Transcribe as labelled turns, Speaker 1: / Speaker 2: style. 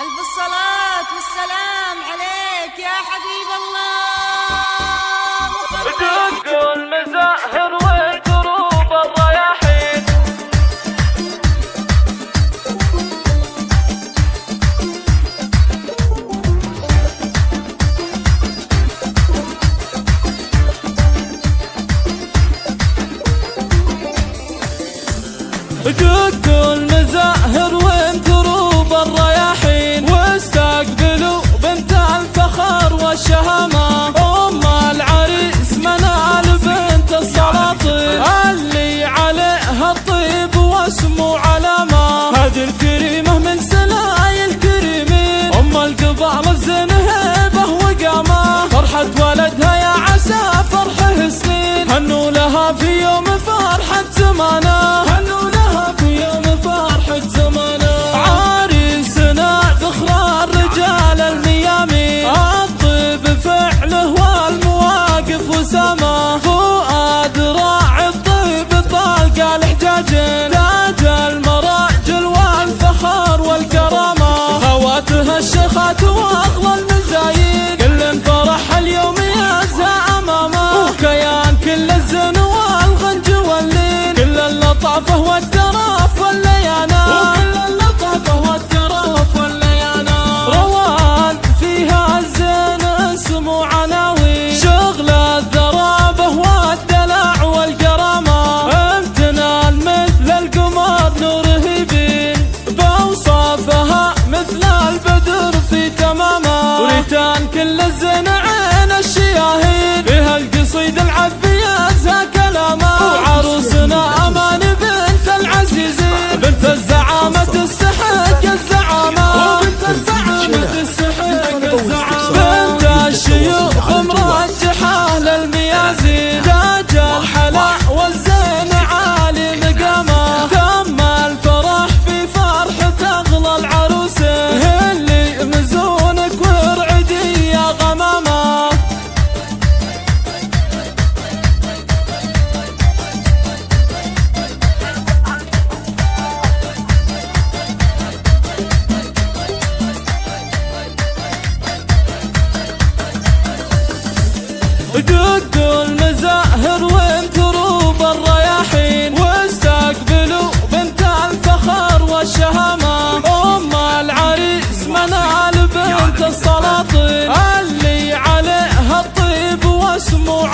Speaker 1: ألف الصلاة والسلام عليك يا حبيب الله.
Speaker 2: دق المزاهر والدروب الرياحين، دق المزاهر والدروب الرياحين، واستقبلوا بنت الفخر والشهامة أم العريس منال بنت السلاطين، اللي عليها الطيب واسمه علامة. هذه الكريمة من سلاي الكريمين، أم القبال الزين هيبة وقامة، فرحة ولدها يا عسى فرحه سنين، هنوا لها في يوم فرحة زمانه، هنوا لها في يوم فرحة زمانه. عريسنا ذخر الرجال الميامين، الطيب فعله والمواقف وسامه، فؤاد راعي الطيب طالق الحجاجين، تاج المراجل والفخر والكرامة، خواتها الشيخات واغلى المزايد، كل فرح اليوم يزهى امامه، وكيان كل الزن والغنج واللين، كل اللطافة والتراف والليانا، وكل اللطافة والتراف والليانا. روان فيها الزين اسمه عناوي، شغل الذرابة والدلع والكرامة، امتنان مثل القمر نوره يبين، بوصافها مثل البدر في تمامه، وريتان كل الزين عين الشياهين، فيها القصيد العذب يزهى كلامه، وعروسنا امان بنت العزيزين، بنت الزعامة تستحق الزعامة، وبنت الزعامة تستحق الزعامة، بنت الشيوخ مرجحة للميازين، تاج الحلا والزين عالي مقامه، تم الفرح في فرحة اغلى العروسين، اللي مزونك ورعدي يا غمامه. دق المزاهر وانتروب الرياحين، واستقبلوا بنت الفخر والشهامة، أم العريس منال بنت السلاطين، اللي عليها الطيب واسمه